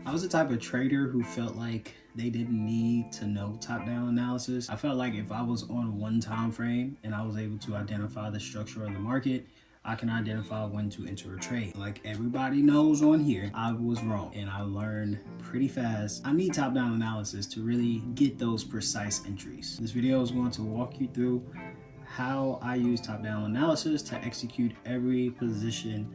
I was the type of trader who felt like they didn't need to know top-down analysis. I felt like if I was on one time frame and I was able to identify the structure of the market, I can identify when to enter a trade. Like everybody knows on here, I was wrong and I learned pretty fast. I need top-down analysis to really get those precise entries. This video is going to walk you through how I use top-down analysis to execute every position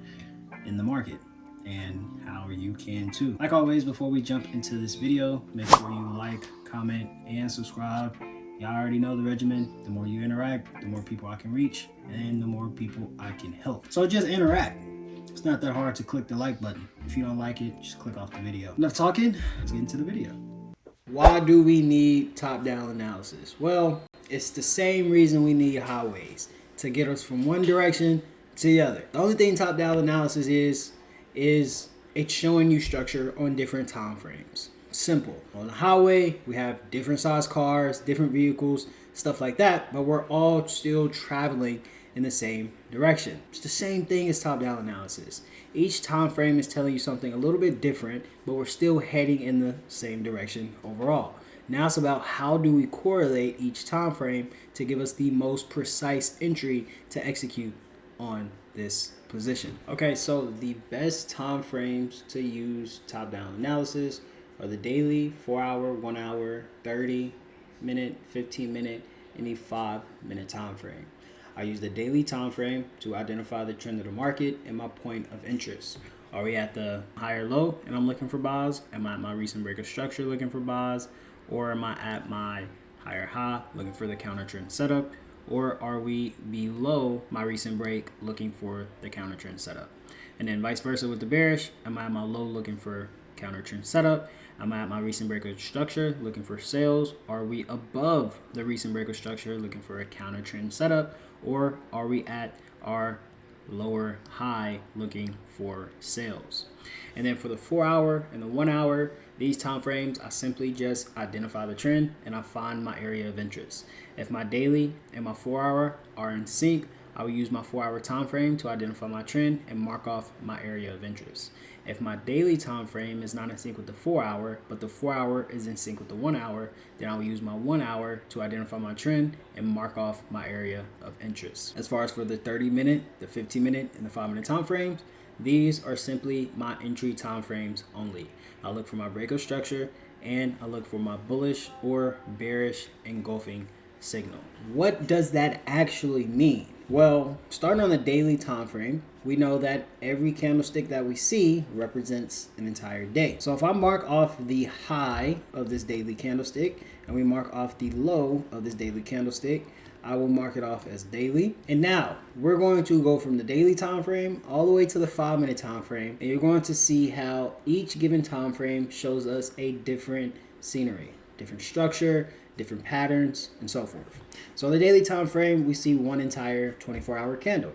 in the market, and how you can too. Like always, before we jump into this video, make sure you like, comment, and subscribe. Y'all already know the regimen. The more you interact, the more people I can reach, and the more people I can help. So just interact. It's not that hard to click the like button. If you don't like it, just click off the video. Enough talking, let's get into the video. Why do we need top-down analysis? Well, it's the same reason we need highways, to get us from one direction to the other. The only thing top-down analysis is it's showing you structure on different time frames. Simple. On the highway, we have different size cars, different vehicles, stuff like that, but we're all still traveling in the same direction. It's the same thing as top-down analysis. Each time frame is telling you something a little bit different, but we're still heading in the same direction overall. Now it's about how do we correlate each time frame to give us the most precise entry to execute on this position. Okay, so the best time frames to use top-down analysis are the daily, 4-hour, 1 hour, 30-minute, 15-minute, and the 5-minute time frame. I use the daily time frame to identify the trend of the market and my point of interest. Are we at the higher low and I'm looking for buys? Am I at my recent break of structure looking for buys? Or am I at my higher high looking for the counter trend setup? Or are we below my recent break looking for the counter trend setup? And then vice versa with the bearish, am I at my low looking for counter trend setup? Am I at my recent break of structure looking for sales? Are we above the recent break of structure looking for a counter trend setup? Or are we at our lower high looking for sales? And then for the 4-hour and the 1 hour, these time frames, I simply just identify the trend and I find my area of interest. If my daily and my 4-hour are in sync, I will use my 4-hour time frame to identify my trend and mark off my area of interest. If my daily time frame is not in sync with the 4-hour, but the 4-hour is in sync with the 1 hour, then I will use my 1 hour to identify my trend and mark off my area of interest. As far as for the 30-minute, the 15-minute, and the 5-minute time frames, these are simply my entry time frames only. I look for my break of structure and I look for my bullish or bearish engulfing signal. What does that actually mean? Well, starting on the daily time frame, we know that every candlestick that we see represents an entire day. So if I mark off the high of this daily candlestick and we mark off the low of this daily candlestick, I will mark it off as daily. And now we're going to go from the daily time frame all the way to the 5-minute time frame, and you're going to see how each given time frame shows us a different scenery, different structure, different patterns, and so forth. So on the daily time frame, we see one entire 24-hour candle.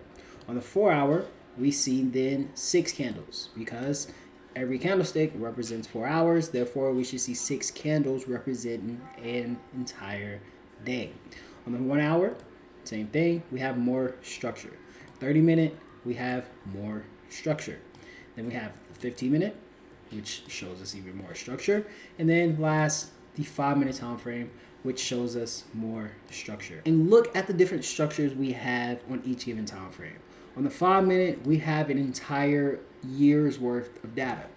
On the 4-hour, we see then 6 candles, because every candlestick represents 4 hours. Therefore, we should see 6 candles representing an entire day. On the 1 hour, same thing. We have more structure. 30-minute, we have more structure. Then we have the 15-minute, which shows us even more structure. And then last, the 5-minute time frame, which shows us more structure. And look at the different structures we have on each given time frame. On the 5-minute, we have an entire year's worth of data.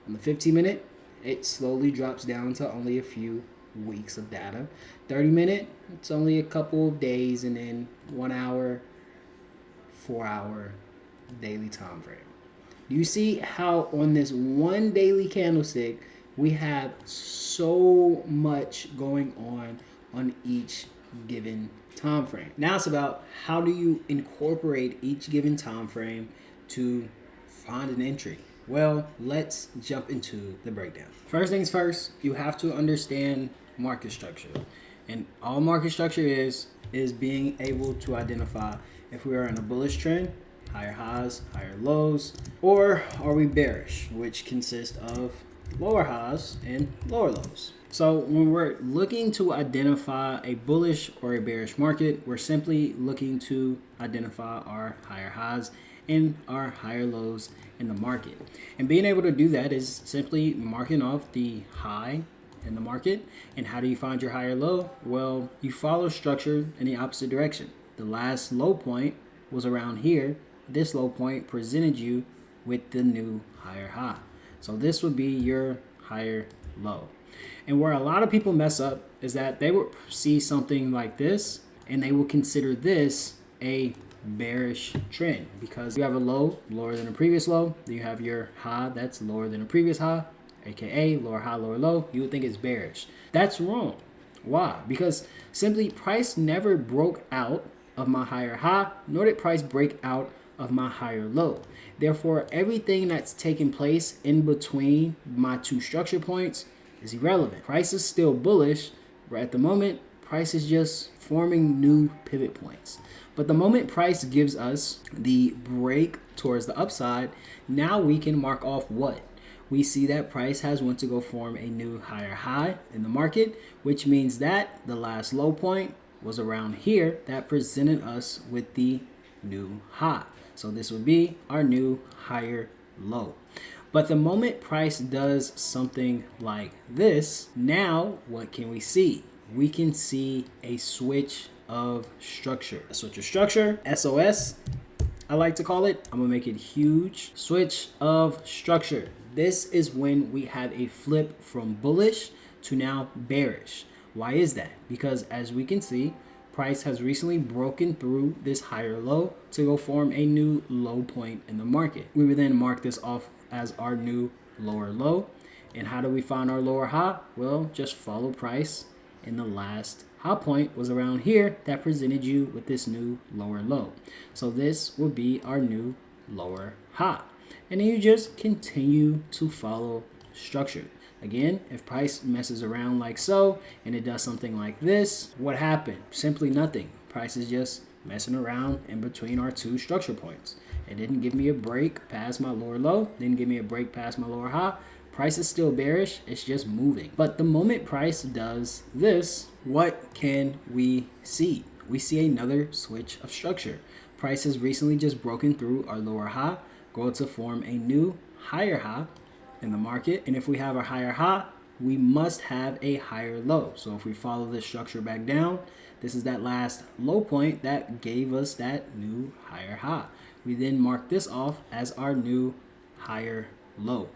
On the 15-minute, it slowly drops down to only a few weeks of data. 30-minute, it's only a couple of days, and then 1 hour, 4-hour daily time frame. Do you see how on this one daily candlestick we have so much going on each given time frame? Now it's about how do you incorporate each given time frame to find an entry. Well, let's jump into the breakdown. First things first, you have to understand market structure. And all market structure is being able to identify if we are in a bullish trend, higher highs, higher lows, or are we bearish, which consists of lower highs and lower lows. So when we're looking to identify a bullish or a bearish market, we're simply looking to identify our higher highs and our higher lows in the market. And being able to do that is simply marking off the high in the market. And how do you find your higher low? Well, you follow structure in the opposite direction. The last low point was around here. This low point presented you with the new higher high. So this would be your higher low. And where a lot of people mess up is that they will see something like this and they will consider this a bearish trend because you have a low lower than a previous low. Then you have your high that's lower than a previous high, aka lower high, lower low. You would think it's bearish. That's wrong. Why? Because simply price never broke out of my higher high, nor did price break out of my higher low. Therefore, everything that's taking place in between my two structure points is irrelevant. Price is still bullish, but at the moment, price is just forming new pivot points. But the moment price gives us the break towards the upside, now we can mark off what? We see that price has went to go form a new higher high in the market, which means that the last low point was around here that presented us with the new high. So this would be our new higher low. But the moment price does something like this, now what can we see? We can see a switch of structure. A switch of structure, SOS, I like to call it. I'm gonna make it huge. Switch of structure. This is when we have a flip from bullish to now bearish. Why is that? Because as we can see, price has recently broken through this higher low to go form a new low point in the market. We would then mark this off as our new lower low. And how do we find our lower high? Well, just follow price. And the last high point was around here that presented you with this new lower low. So this will be our new lower high. And then you just continue to follow structure. Again, if price messes around like so, and it does something like this, what happened? Simply nothing. Price is just messing around in between our two structure points. It didn't give me a break past my lower low, didn't give me a break past my lower high. Price is still bearish, it's just moving. But the moment price does this, what can we see? We see another switch of structure. Price has recently just broken through our lower high, going to form a new higher high in the market. And if we have a higher high, we must have a higher low. So if we follow this structure back down, this is that last low point that gave us that new higher high. We then mark this off as our new higher low.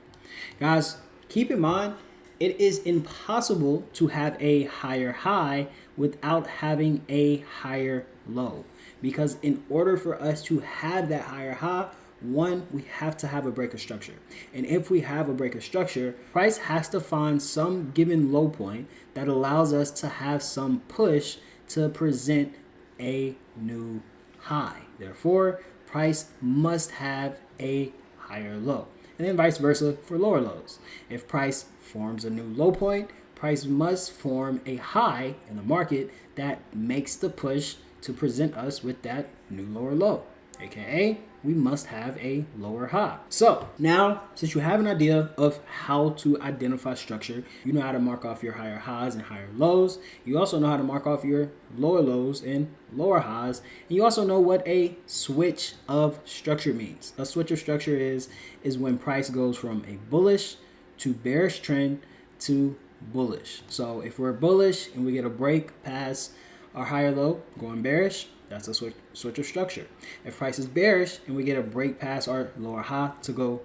Guys, keep in mind, it is impossible to have a higher high without having a higher low. Because in order for us to have that higher high, one, we have to have a break of structure. And if we have a break of structure, price has to find some given low point that allows us to have some push to present a new high. Therefore, price must have a higher low. And then vice versa for lower lows. If price forms a new low point, price must form a high in the market that makes the push to present us with that new lower low. AKA, we must have a lower high. So now, since you have an idea of how to identify structure, you know how to mark off your higher highs and higher lows. You also know how to mark off your lower lows and lower highs. And you also know what a switch of structure means. A switch of structure is when price goes from a bullish to bearish trend to bullish. So if we're bullish and we get a break past our higher low going bearish, that's a switch of structure. If price is bearish and we get a break past our lower high to go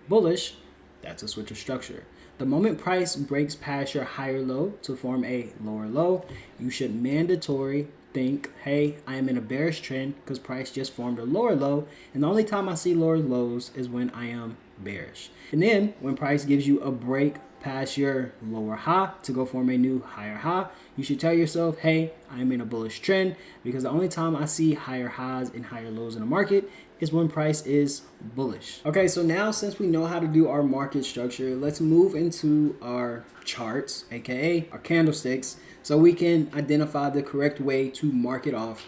bullish, that's a switch of structure. The moment price breaks past your higher low to form a lower low, you should mandatory think, hey, I am in a bearish trend because price just formed a lower low, and the only time I see lower lows is when I am bearish. And then when price gives you a break past your lower high to go form a new higher high, you should tell yourself, hey, I'm in a bullish trend, because the only time I see higher highs and higher lows in the market is when price is bullish. Okay, so now since we know how to do our market structure, let's move into our charts, aka our candlesticks, so we can identify the correct way to mark it off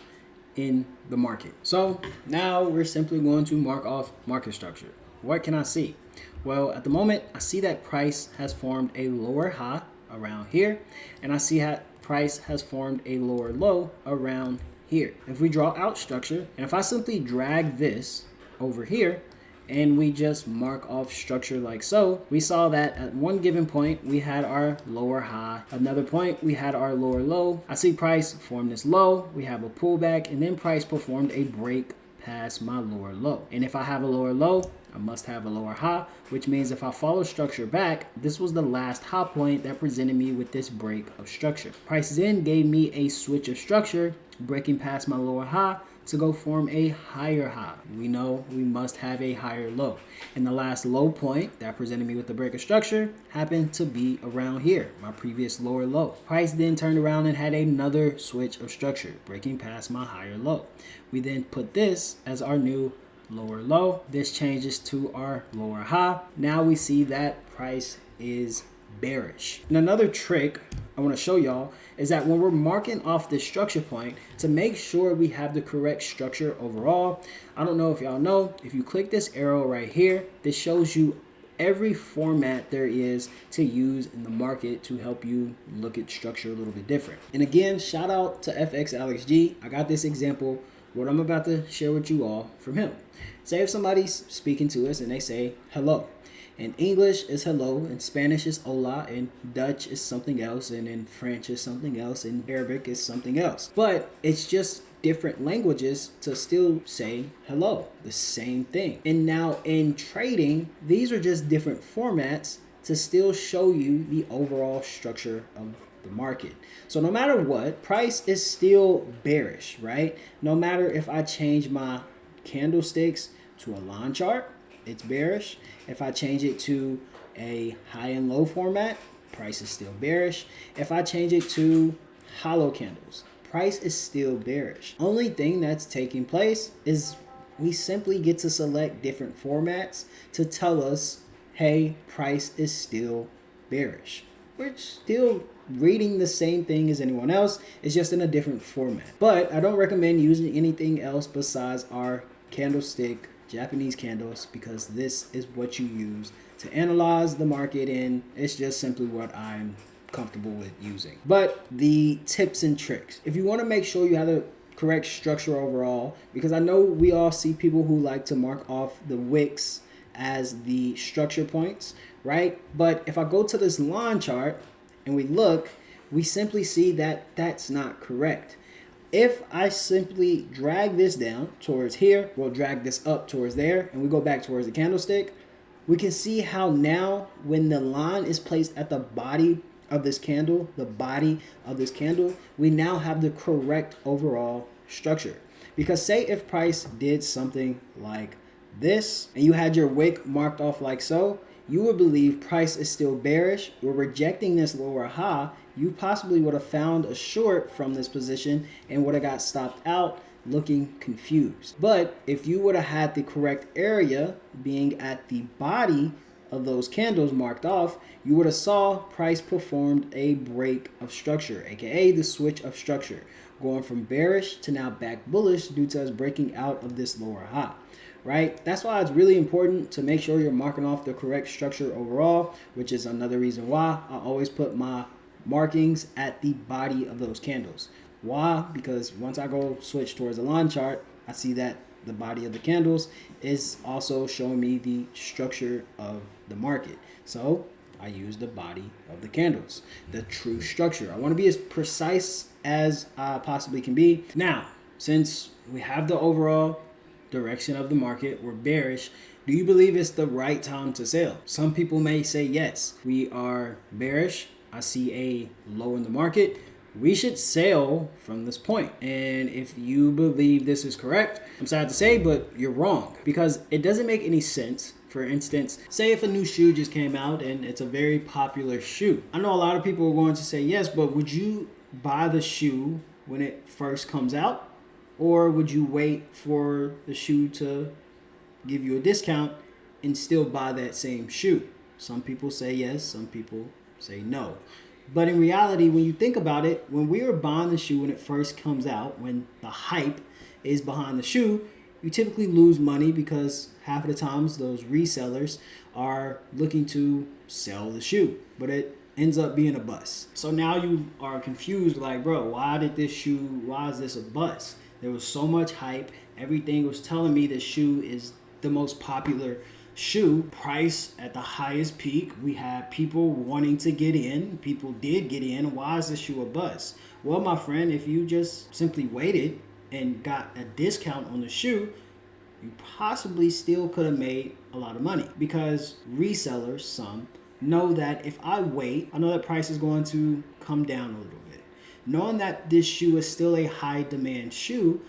in the market. So now we're simply going to mark off market structure. What can I see? Well, at the moment, I see that price has formed a lower high around here, and I see that price has formed a lower low around here. If we draw out structure, and if I simply drag this over here and we just mark off structure like so, we saw that at one given point we had our lower high, another point we had our lower low. I see price form this low, we have a pullback, and then price performed a break past my lower low. And if I have a lower low, I must have a lower high, which means if I follow structure back, this was the last high point that presented me with this break of structure. Price then gave me a switch of structure, breaking past my lower high to go form a higher high. We know we must have a higher low. And the last low point that presented me with the break of structure happened to be around here, my previous lower low. Price then turned around and had another switch of structure, breaking past my higher low. We then put this as our new lower low. This changes to our lower high. Now we see that price is bearish. And another trick I want to show y'all is that when we're marking off this structure point, to make sure we have the correct structure overall, I don't know if y'all know, if you click this arrow right here, this shows you every format there is to use in the market to help you look at structure a little bit different. And again, shout out to FX Alex G. I got this example, what I'm about to share with you all, from him. Say if somebody's speaking to us and they say hello. In English is hello, in Spanish is hola, in Dutch is something else, and in French is something else, in Arabic is something else. But it's just different languages to still say hello, the same thing. And now in trading, these are just different formats to still show you the overall structure of the market. So no matter what, price is still bearish, right? No matter if I change my candlesticks to a line chart, it's bearish. If I change it to a high and low format, price is still bearish. If I change it to hollow candles, price is still bearish. Only thing that's taking place is we simply get to select different formats to tell us, hey, price is still bearish. We're still reading the same thing as anyone else. It's just in a different format. But I don't recommend using anything else besides our candlestick Japanese candles, because this is what you use to analyze the market, and it's just simply what I'm comfortable with using. But the tips and tricks, if you want to make sure you have the correct structure overall, because I know we all see people who like to mark off the wicks as the structure points, right? But if I go to this line chart and we look, we simply see that that's not correct. If I simply drag this down towards here, we'll drag this up towards there, and we go back towards the candlestick, we can see how now when the line is placed at the body of this candle, we now have the correct overall structure. Because say if price did something like this, and you had your wick marked off like so, you would believe price is still bearish. We're rejecting this lower high. You possibly would have found a short from this position and would have got stopped out looking confused. But if you would have had the correct area being at the body of those candles marked off, you would have saw price performed a break of structure, aka the switch of structure, going from bearish to now back bullish due to us breaking out of this lower high. Right? That's why it's really important to make sure you're marking off the correct structure overall, which is another reason why I always put my markings at the body of those candles. Why? Because once I go switch towards the line chart, I see that the body of the candles is also showing me the structure of the market. So I use the body of the candles, the true structure. I want to be as precise as I possibly can be. Now, since we have the overall direction of the market, we're bearish, do you believe it's the right time to sell? Some people may say yes, we are bearish. I see a low in the market. We should sell from this point. And if you believe this is correct, I'm sad to say, but you're wrong, because it doesn't make any sense. For instance, say if a new shoe just came out and it's a very popular shoe. I know a lot of people are going to say yes, but would you buy the shoe when it first comes out? Or would you wait for the shoe to give you a discount and still buy that same shoe? Some people say yes, some people say no. But in reality, when you think about it, when we are buying the shoe when it first comes out, when the hype is behind the shoe, you typically lose money because half of the times those resellers are looking to sell the shoe, but it ends up being a bust. So now you are confused, like, bro, why is this a bust? There was so much hype. Everything was telling me this shoe is the most popular shoe, price at the highest peak. We had people wanting to get in. People did get in. Why is the shoe a bust? Well, my friend, if you just simply waited and got a discount on the shoe, you possibly still could have made a lot of money, because resellers, some, know that if I wait, I know that price is going to come down a little bit. Knowing that this shoe is still a high demand shoe,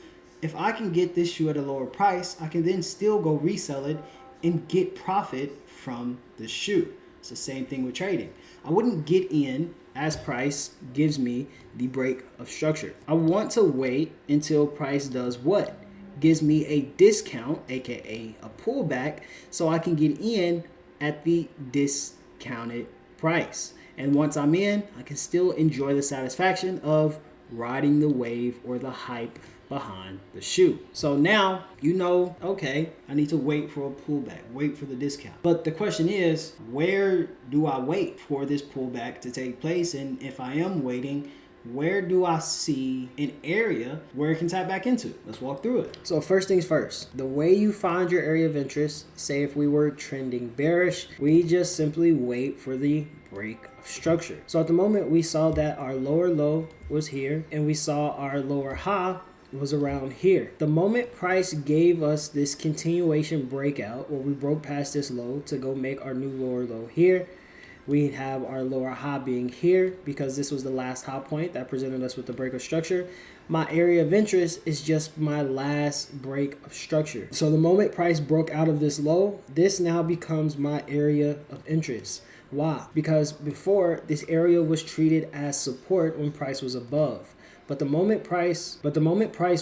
if I can get this shoe at a lower price, I can then still go resell it and get profit from the shoe. It's the same thing with trading. I wouldn't get in as price gives me the break of structure. I want to wait until price does what? Gives me a discount, aka a pullback, so I can get in at the discounted price. And once I'm in, I can still enjoy the satisfaction of riding the wave or the hype behind the shoe. So now you know, okay, I need to wait for a pullback, wait for the discount. But the question is, where do I wait for this pullback to take place? And if I am waiting, where do I see an area where it can tap back into? Let's walk through it. So first things first, the way you find your area of interest, say if we were trending bearish, we just simply wait for the break of structure. So at the moment we saw that our lower low was here and we saw our lower high was around here. The moment price gave us this continuation breakout where we broke past this low to go make our new lower low here, we have our lower high being here because this was the last high point that presented us with the break of structure. My area of interest is just my last break of structure. So the moment price broke out of this low, this now becomes my area of interest. Why? Because before, this area was treated as support when price was above. But the moment price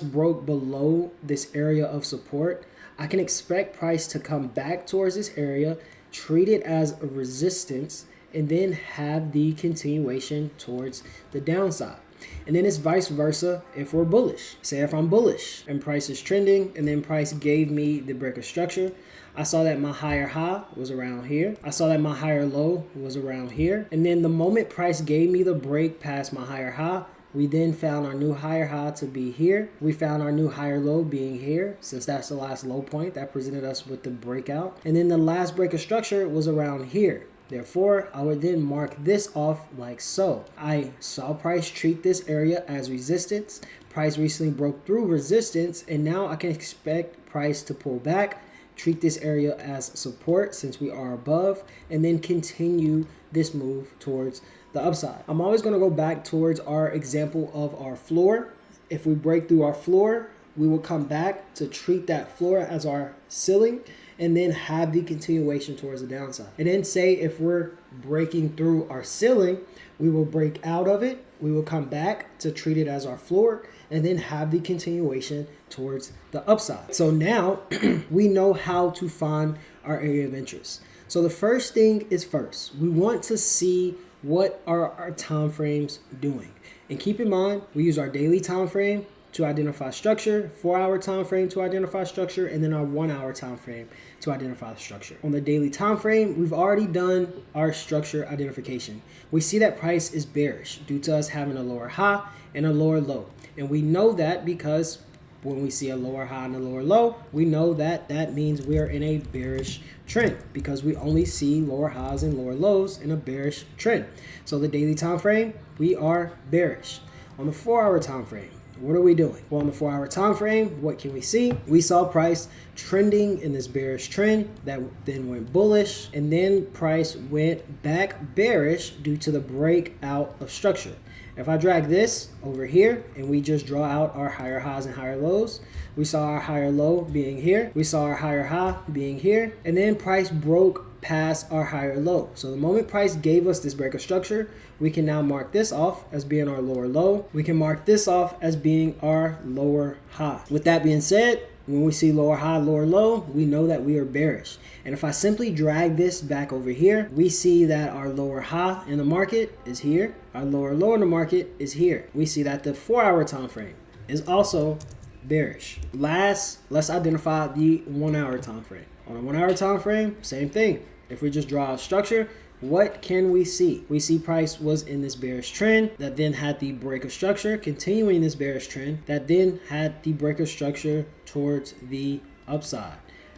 broke below this area of support, I can expect price to come back towards this area, treat it as a resistance, and then have the continuation towards the downside. And then it's vice versa if we're bullish. Say if I'm bullish and price is trending and then price gave me the break of structure, I saw that my higher high was around here. I saw that my higher low was around here. And then the moment price gave me the break past my higher high, we then found our new higher high to be here. We found our new higher low being here, since that's the last low point that presented us with the breakout. And then the last break of structure was around here. Therefore, I would then mark this off like so. I saw price treat this area as resistance. Price recently broke through resistance, and now I can expect price to pull back, treat this area as support since we are above, and then continue this move towards the upside. I'm always going to go back towards our example of our floor. If we break through our floor, we will come back to treat that floor as our ceiling and then have the continuation towards the downside. And then say if we're breaking through our ceiling, we will break out of it. We will come back to treat it as our floor and then have the continuation towards the upside. So now we know how to find our area of interest. So the first thing is first, we want to see what are our time frames doing. And keep in mind, we use our daily time frame to identify structure, 4-hour time frame to identify structure, and then our 1-hour time frame to identify the structure. On the daily time frame, we've already done our structure identification. We see that price is bearish due to us having a lower high and a lower low. And we know that because when we see a lower high and a lower low, we know that that means we are in a bearish trend because we only see lower highs and lower lows in a bearish trend. So the daily time frame, we are bearish. On the 4-hour time frame, what are we doing? Well, on the 4-hour time frame, what can we see? We saw price trending in this bearish trend that then went bullish, and then price went back bearish due to the breakout of structure. If I drag this over here and we just draw out our higher highs and higher lows, we saw our higher low being here, we saw our higher high being here, and then price broke past our higher low. So the moment price gave us this break of structure, we can now mark this off as being our lower low. We can mark this off as being our lower high. With that being said, when we see lower high, lower low, we know that we are bearish. And if I simply drag this back over here, we see that our lower high in the market is here. Our lower low in the market is here. We see that the 4-hour time frame is also bearish. Last, let's identify the 1-hour time frame. On a 1-hour time frame, same thing. If we just draw a structure, what can we see? We see price was in this bearish trend that then had the break of structure, continuing this bearish trend that then had the break of structure towards the upside.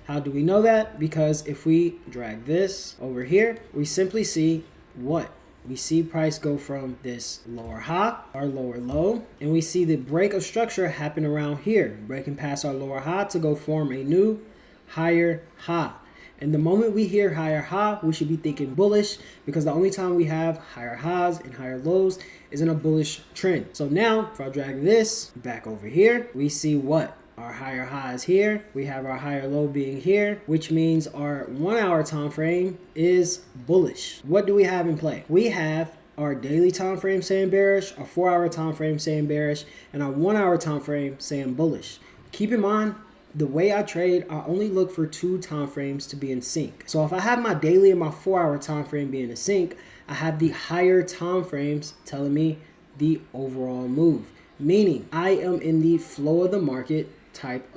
How do we know that? Because if we drag this over here, we simply see what? We see price go from this lower high, our lower low, and we see the break of structure happen around here, breaking past our lower high to go form a new higher high. And the moment we hear higher high, we should be thinking bullish, because the only time we have higher highs and higher lows is in a bullish trend. So now if I drag this back over here, we see what? Our higher high is here. We have our higher low being here, which means our 1 hour time frame is bullish. What do we have in play? We have our daily time frame saying bearish, our 4 hour time frame saying bearish, and our 1 hour time frame saying bullish. Keep in mind, the way I trade, I only look for 2 time frames to be in sync. So if I have my daily and my 4 hour time frame being in sync, I have the higher time frames telling me the overall move, meaning I am in the flow of the market type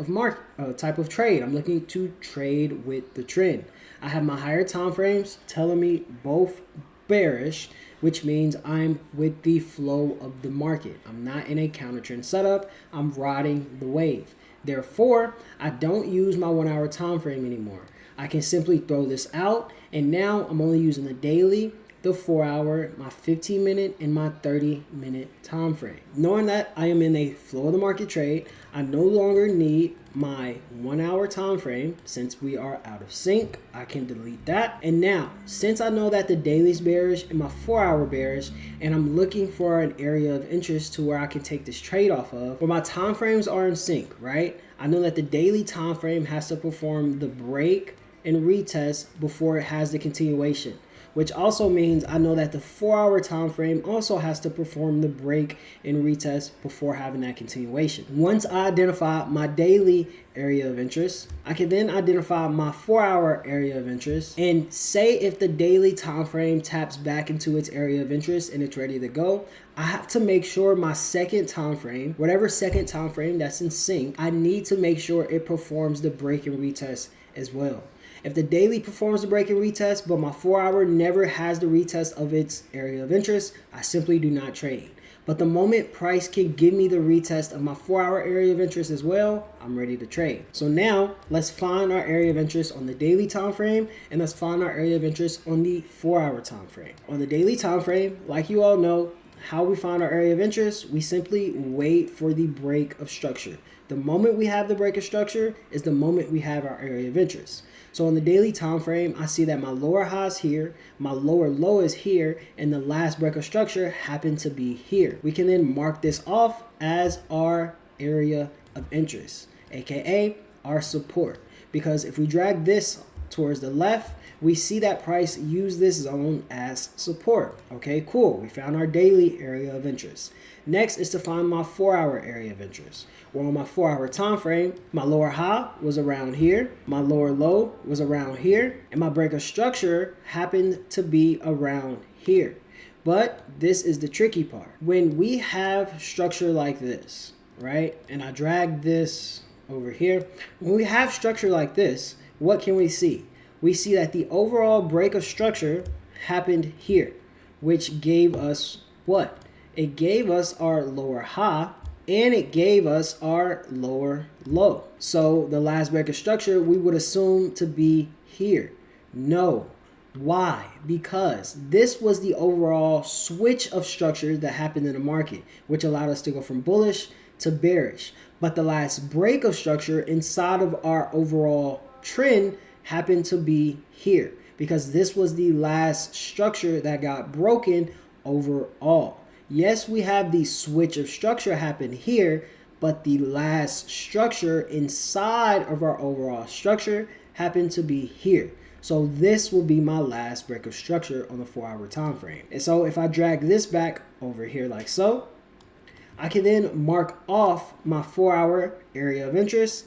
of trade. I'm looking to trade with the trend. I have my higher time frames telling me both bearish, which means I'm with the flow of the market. I'm not in a counter trend setup. I'm riding the wave. Therefore, I don't use my 1 hour time frame anymore. I can simply throw this out, and now I'm only using the daily, the 4 hour, my 15 minute, and my 30 minute time frame. Knowing that I am in a flow of the market trade, I no longer need my 1 hour time frame. Since we are out of sync, I can delete that. And now, since I know that the daily's bearish and my 4 hour bearish, and I'm looking for an area of interest to where I can take this trade off of, where my time frames are in sync, right? I know that the daily time frame has to perform the break and retest before it has the continuation, which also means I know that the 4 hour time frame also has to perform the break and retest before having that continuation. Once I identify my daily area of interest, I can then identify my 4 hour area of interest, and say if the daily time frame taps back into its area of interest and it's ready to go, I have to make sure my second time frame, whatever second time frame that's in sync, I need to make sure it performs the break and retest as well. If the daily performs the break and retest, but my 4 hour never has the retest of its area of interest, I simply do not trade. But the moment price can give me the retest of my 4 hour area of interest as well, I'm ready to trade. So now let's find our area of interest on the daily time frame, and let's find our area of interest on the 4 hour time frame. On the daily time frame, like you all know, how we find our area of interest, we simply wait for the break of structure. The moment we have the break of structure is the moment we have our area of interest. So on the daily time frame, I see that my lower high is here, my lower low is here, and the last break of structure happened to be here. We can then mark this off as our area of interest, aka our support. Because if we drag this towards the left, we see that price use this zone as support. Okay, cool. We found our daily area of interest. Next is to find my 4 hour area of interest. Well, on my 4 hour time frame, my lower high was around here, my lower low was around here, and my break of structure happened to be around here. But this is the tricky part. When we have structure like this, right, and I drag this over here, when we have structure like this, what can we see? We see that the overall break of structure happened here, which gave us what? It gave us our lower high, and it gave us our lower low. So the last break of structure we would assume to be here. No. Why? Because this was the overall switch of structure that happened in the market, which allowed us to go from bullish to bearish. But the last break of structure inside of our overall trend happened to be here, because this was the last structure that got broken overall. Yes, we have the switch of structure happen here, but the last structure inside of our overall structure happened to be here. So this will be my last break of structure on the 4 hour time frame. And so if I drag this back over here like so, I can then mark off my 4 hour area of interest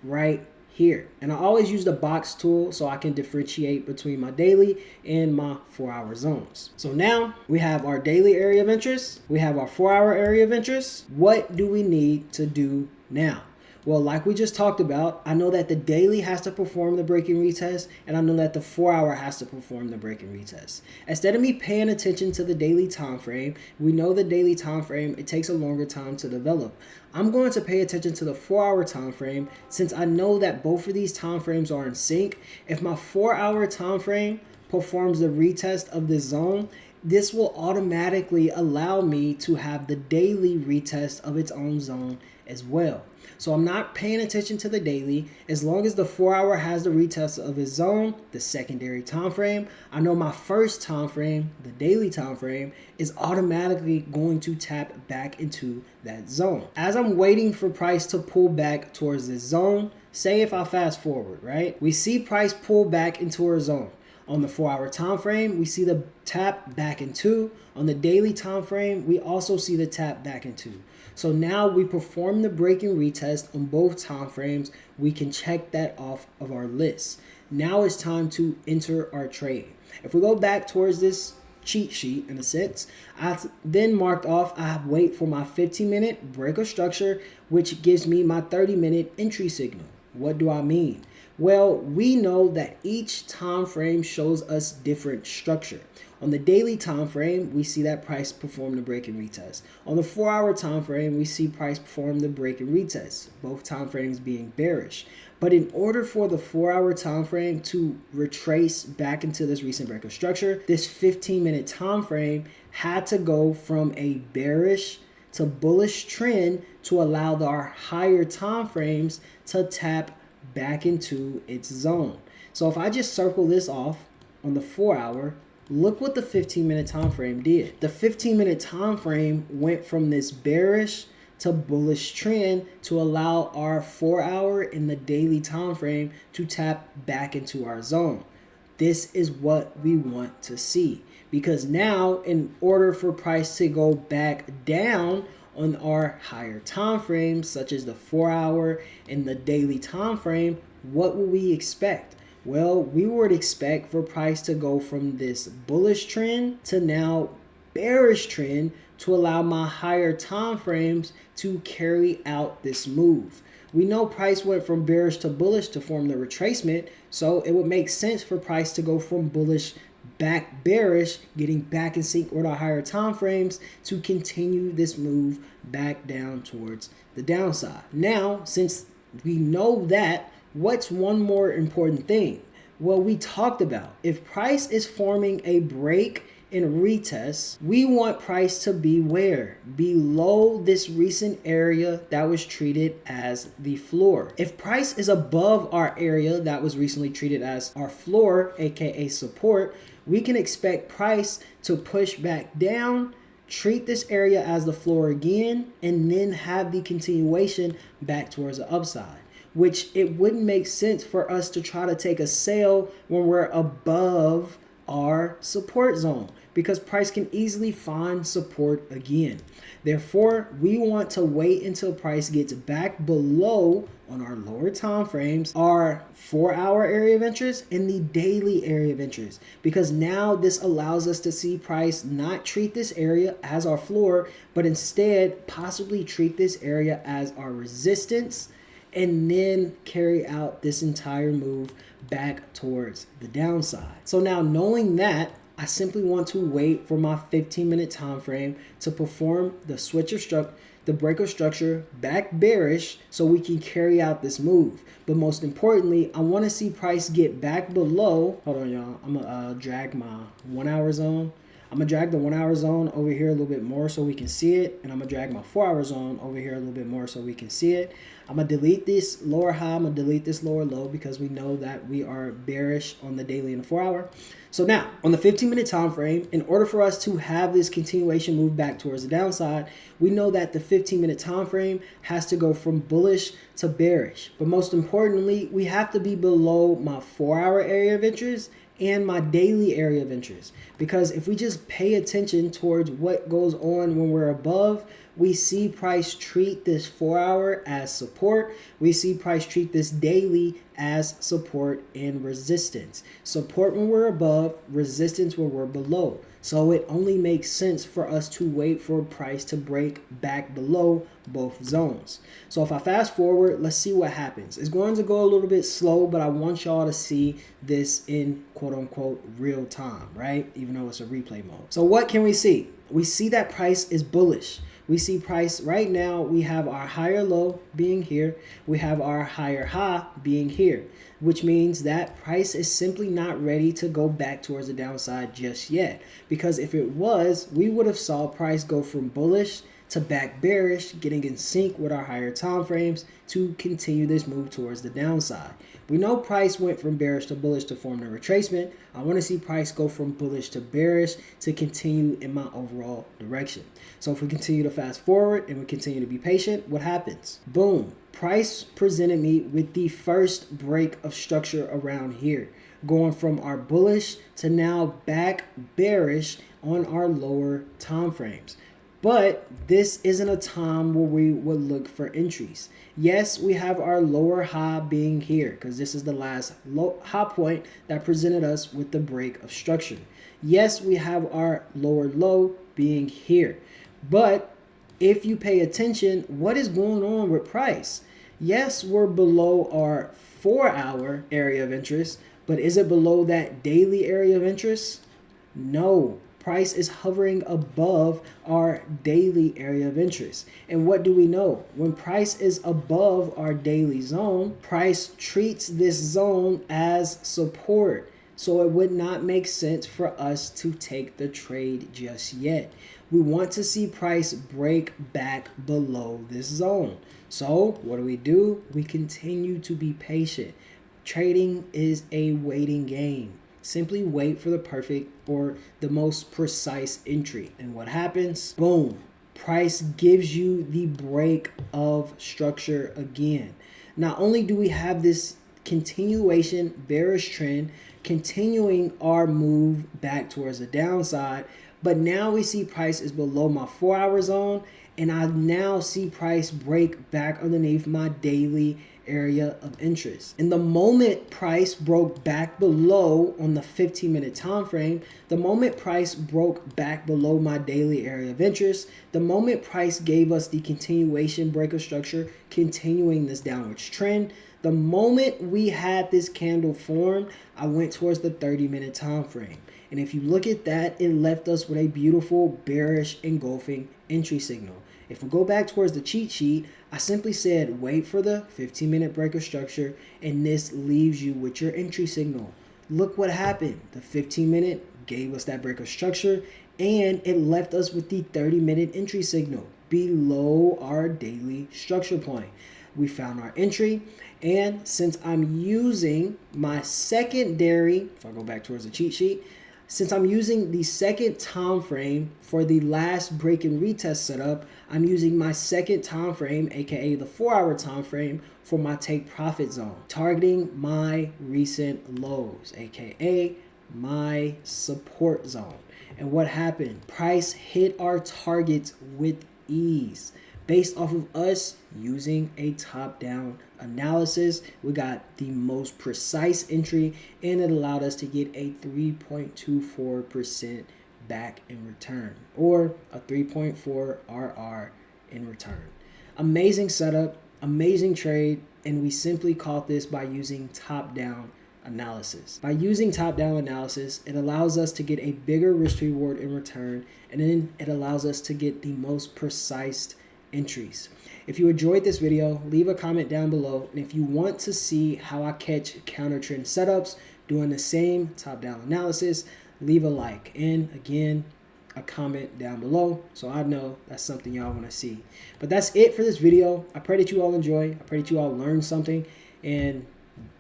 right here. And I always use the box tool so I can differentiate between my daily and my 4 hour zones. So now we have our daily area of interest. We have our 4 hour area of interest. What do we need to do now? Well, like we just talked about, I know that the daily has to perform the break and retest, and I know that the 4 hour has to perform the break and retest. Instead of me paying attention to the daily time frame, we know the daily time frame, it takes a longer time to develop. I'm going to pay attention to the 4 hour time frame since I know that both of these time frames are in sync. If my 4 hour time frame performs the retest of this zone, this will automatically allow me to have the daily retest of its own zone as well. So I'm not paying attention to the daily. As long as the 4 hour has the retest of its zone, the secondary time frame, I know my first time frame, the daily time frame, is automatically going to tap back into that zone. As I'm waiting for price to pull back towards this zone, say if I fast forward, right? We see price pull back into our zone. On the 4 hour time frame, we see the tap back into. On the daily time frame, we also see the tap back into. So now we perform the break and retest on both time frames. We can check that off of our list. Now it's time to enter our trade. If we go back towards this cheat sheet in a sense, I then marked off, I wait for my 15-minute break of structure, which gives me my 30-minute entry signal. What do I mean? Well, we know that each time frame shows us different structure. On the daily time frame, we see that price perform the break and retest. On the 4 hour time frame, we see price perform the break and retest, both time frames being bearish. But in order for the 4 hour time frame to retrace back into this recent break of structure, this 15-minute time frame had to go from a bearish to bullish trend to allow our higher time frames to tap back into its zone. So if I just circle this off on the 4 hour, look what the 15-minute time frame did. The 15-minute time frame went from this bearish to bullish trend to allow our 4 hour in the daily time frame to tap back into our zone. This is what we want to see, because now in order for price to go back down on our higher time frames, such as the 4 hour and the daily time frame, what will we expect? Well, we would expect for price to go from this bullish trend to now bearish trend to allow my higher time frames to carry out this move. We know price went from bearish to bullish to form the retracement, so it would make sense for price to go from bullish back bearish, getting back in sync with our higher time frames to continue this move back down towards the downside. Now, since we know that, what's one more important thing? Well, we talked about if price is forming a break and retest, we want price to be where? Below this recent area that was treated as the floor. If price is above our area that was recently treated as our floor, aka support, we can expect price to push back down, treat this area as the floor again, and then have the continuation back towards the upside. Which it wouldn't make sense for us to try to take a sale when we're above our support zone, because price can easily find support again. Therefore, we want to wait until price gets back below on our lower time frames, our 4 hour area of interest and the daily area of interest, because now this allows us to see price not treat this area as our floor, but instead possibly treat this area as our resistance, and then carry out this entire move back towards the downside. So now knowing that, I simply want to wait for my 15-minute time frame to perform the switch of structure, the break of structure back bearish, so we can carry out this move. But most importantly, I want to see price get back below. Hold on, y'all. I'm gonna drag my 1 hour zone. I'm gonna drag the 1 hour zone over here a little bit more so we can see it, and I'm gonna drag my 4 hour zone over here a little bit more so we can see it. I'm gonna delete this lower high, I'm gonna delete this lower low, because we know that we are bearish on the daily and the 4 hour. So now on the 15-minute time frame, in order for us to have this continuation move back towards the downside, we know that the 15-minute time frame has to go from bullish to bearish. But most importantly, we have to be below my 4 hour area of interest and my daily area of interest, because if we just pay attention towards what goes on when we're above, we see price treat this 4-hour as support. We see price treat this daily as support and resistance. Support when we're above, resistance when we're below. So it only makes sense for us to wait for price to break back below both zones. So if I fast forward, let's see what happens. It's going to go a little bit slow, but I want y'all to see this in quote unquote real time, right? Even though it's a replay mode. So what can we see? We see that price is bullish. We see price right now, we have our higher low being here. We have our higher high being here, which means that price is simply not ready to go back towards the downside just yet. Because if it was, we would have saw price go from bullish to back bearish, getting in sync with our higher time frames to continue this move towards the downside. We know price went from bearish to bullish to form the retracement. I want to see price go from bullish to bearish to continue in my overall direction. So if we continue to fast forward and we continue to be patient, what happens? Boom. Price presented me with the first break of structure around here, going from our bullish to now back bearish on our lower time frames. But this isn't a time where we would look for entries. Yes, we have our lower high being here because this is the last low high point that presented us with the break of structure. Yes, we have our lower low being here. But if you pay attention, what is going on with price? Yes, we're below our 4-hour area of interest, but is it below that daily area of interest? No. Price is hovering above our daily area of interest. And what do we know? When price is above our daily zone, price treats this zone as support. So it would not make sense for us to take the trade just yet. We want to see price break back below this zone. So what do? We continue to be patient. Trading is a waiting game. Simply wait for the perfect or the most precise entry. And what happens? Boom. Price gives you the break of structure again. Not only do we have this continuation bearish trend, continuing our move back towards the downside, but now we see price is below my 4-hour zone, and I now see price break back underneath my daily area of interest. And the moment price broke back below on the 15-minute time frame, the moment price broke back below my daily area of interest, the moment price gave us the continuation break of structure, continuing this downwards trend, the moment we had this candle formed, I went towards the 30-minute time frame. And if you look at that, it left us with a beautiful bearish engulfing entry signal. If we go back towards the cheat sheet, I simply said wait for the 15-minute break of structure, and this leaves you with your entry signal. Look what happened. The 15-minute gave us that break of structure, and it left us with the 30-minute entry signal below our daily structure point. We found our entry, and since I'm using my secondary, if I go back towards the cheat sheet, since I'm using the second time frame for the last break and retest setup, I'm using my second time frame, aka the 4-hour time frame, for my take profit zone, targeting my recent lows, aka my support zone. And what happened? Price hit our targets with ease. Based off of us using a top-down analysis, we got the most precise entry, and it allowed us to get a 3.24% back in return, or a 3.4 RR in return. Amazing setup, amazing trade, and we simply caught this by using top-down analysis. By using top-down analysis, it allows us to get a bigger risk reward in return, and then it allows us to get the most precise entries. If you enjoyed this video, leave a comment down below, and if you want to see how I catch counter trend setups doing the same top-down analysis, leave a like, and again, a comment down below so I know that's something y'all want to see. But that's it for this video. I pray that you all enjoy. I pray that you all learn something and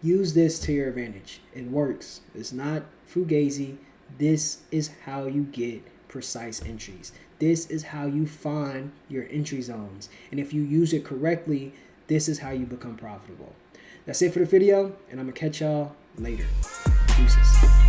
use this to your advantage. It works. It's not fugazi. This is how you get precise entries. This is how you find your entry zones. And if you use it correctly, this is how you become profitable. That's it for the video, and I'm going to catch y'all later. Deuces.